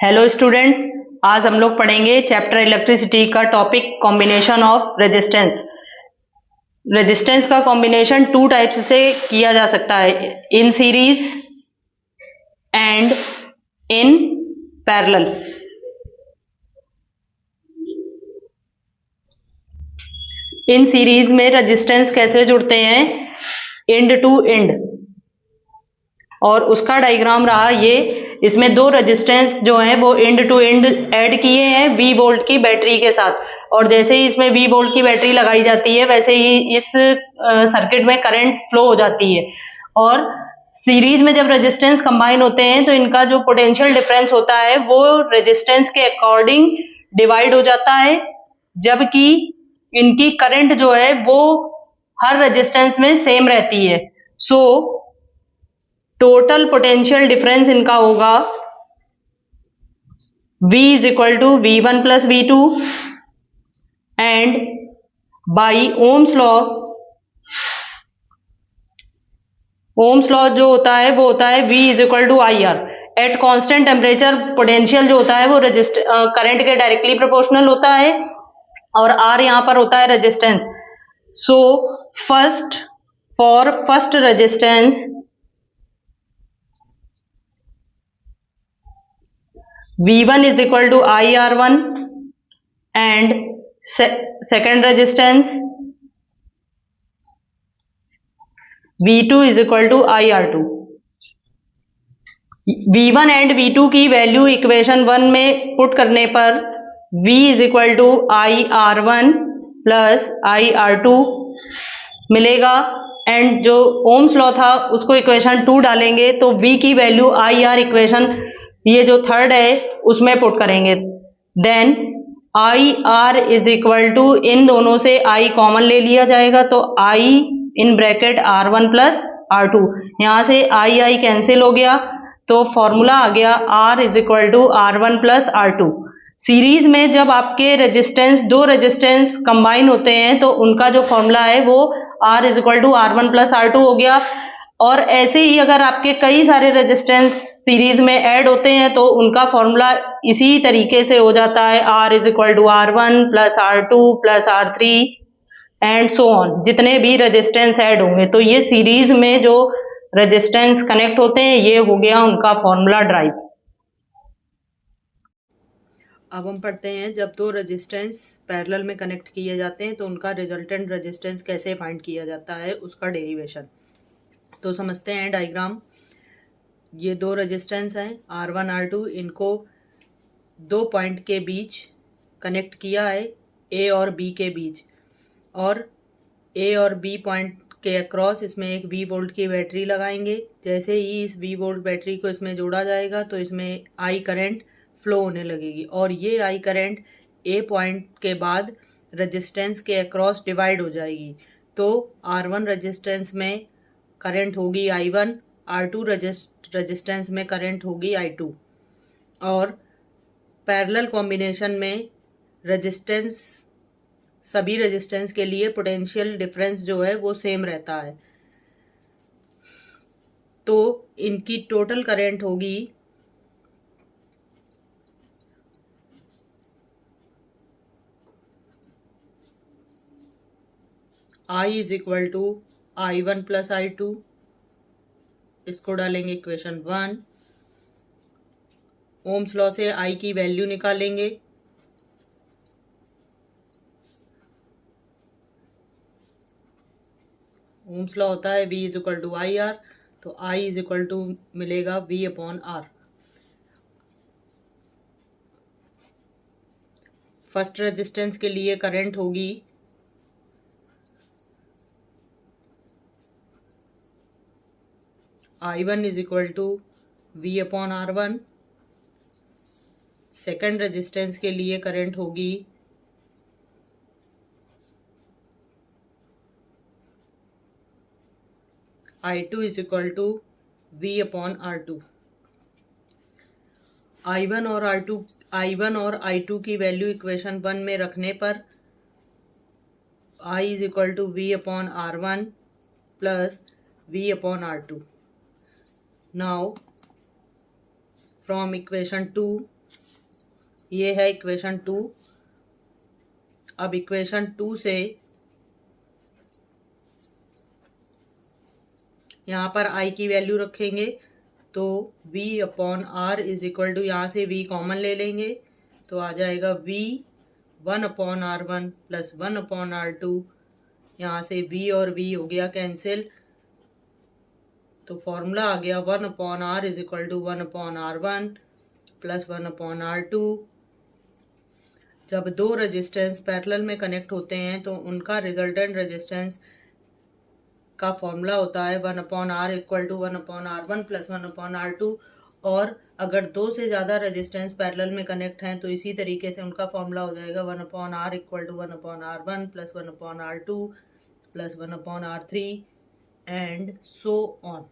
Hello student. आज हम लोग पढ़ेंगे चैप्टर इलेक्ट्रिसिटी का topic combination of resistance. Resistance का कॉम्बिनेशन टू टाइप्स से किया जा सकता है, in series and in parallel. In series में रेजिस्टेंस कैसे जुड़ते हैं, एंड टू एंड, और उसका डायग्राम रहा ये। इसमें दो रेजिस्टेंस जो हैं वो एंड टू एंड ऐड किए हैं V वोल्ट की बैटरी के साथ, और जैसे ही इसमें V वोल्ट की बैटरी लगाई जाती है वैसे ही इस सर्किट में करंट फ्लो हो जाती है। और सीरीज में जब रेजिस्टेंस कंबाइन होते हैं तो इनका जो पोटेंशियल डिफरेंस होता है वो रेजिस्टेंस के अकॉर्डिंग डिवाइड हो जाता है, जबकि इनकी करंट जो है वो हर रेजिस्टेंस में सेम रहती है। सो टोटल पोटेंशियल डिफरेंस इनका होगा V is equal to V1 plus V2 and by Ohm's law जो होता है वो होता है V is equal to I R. At constant temperature potential जो होता है वो करंट के डायरेक्टली प्रोपोर्शनल होता है, और R यहां पर होता है resistance. So first resistance V1 is equal to IR1 and second resistance V2 is equal to IR2। V1 and V2 की वैल्यू इक्वेशन 1 में पुट करने पर V is equal to IR1 plus IR2 मिलेगा, and जो Ohm's law था उसको equation 2 डालेंगे तो V की वैल्यू IR इक्वेशन ये जो थर्ड है उसमें पुट करेंगे। Then I R is equal to, इन दोनों से I कॉमन ले लिया जाएगा तो I in bracket R1 plus R2, यहां से I कैंसिल हो गया तो फॉर्मूला आ गया R is equal to R1 plus R2। Series में जब आपके रेजिस्टेंस दो रेजिस्टेंस कंबाइन होते हैं तो उनका जो फॉर्मूला है वो R is equal to R1 plus R2 हो गया। और ऐसे ही अगर आपके कई सारे रेजिस्टेंस सीरीज में ऐड होते हैं तो उनका फॉर्मूला इसी तरीके से हो जाता है, R is equal to R1 plus R2 plus R3 and so on, जितने भी रेजिस्टेंस ऐड होंगे। तो ये सीरीज में जो रेजिस्टेंस कनेक्ट होते हैं ये हो गया उनका फॉर्मूला ड्राइव। अब हम पढ़ते हैं जब दो रेजिस्टेंस पैरेलल में कनेक्ट किए जाते हैं तो उनका रिजल्टेंट रेजिस्टेंस कैसे फाइंड किया जाता है, उसका डेरिवेशन। तो समझते हैं डायग्राम। ये दो रेजिस्टेंस हैं R1 R2, इनको दो पॉइंट के बीच कनेक्ट किया है, A और B के बीच, और A और B पॉइंट के अक्रॉस इसमें एक V वोल्ट की बैटरी लगाएंगे। जैसे ही इस V वोल्ट बैटरी को इसमें जोड़ा जाएगा तो इसमें I करंट फ्लो होने लगेगी, और ये I करंट A पॉइंट के बाद रेजिस्टेंस के अक्रॉस डिवाइड हो जाएगी। तो R1 रेजिस्टेंस में करंट होगी I1, R2 रेजिस्टेंस में करंट होगी I2। और पैरेलल कॉम्बिनेशन में रेजिस्टेंस, सभी रेजिस्टेंस के लिए पोटेंशियल डिफरेंस जो है वो सेम रहता है। तो इनकी टोटल करंट होगी I is equal to I1 plus I2, इसको डालेंगे इक्वेशन 1। ओम्स लॉ से I की वैल्यू निकालेंगे। ओम्स लॉ होता है V is equal to I R, तो I इज इक्वल टू मिलेगा V upon R। First resistance के लिए करंट होगी I1 is equal to V upon R1। Second resistance के लिए करंट होगी I2 is equal to V upon R2। I1 और I2 की वैल्यू इक्वेशन 1 में रखने पर I is equal to V upon R1 plus V upon R2। Now from equation 2 ये है इक्वेशन 2। अब इक्वेशन 2 से यहाँ पर I की वैल्यू रखेंगे तो V upon R is equal to, यहाँ से V कॉमन ले लेंगे तो आ जाएगा V 1/R1 प्लस 1/R2। यहाँ से V और V हो गया कैंसिल, तो फॉर्मूला आ गया 1/R is equal to 1/R1 plus 1/R2। जब दो रेजिस्टेंस पैरेलल में कनेक्ट होते हैं तो उनका रिजल्टेंट रेजिस्टेंस का फॉर्मूला होता है 1/R equal to 1/R1 plus 1/R2। और अगर दो से ज़्यादा रेजिस्टेंस पैरेलल में कनेक्ट हैं तो इसी तरीके से उनका फॉर्मूला हो जाएगा 1/R equal to 1/R1 plus 1/R2 plus 1/R3 and so on.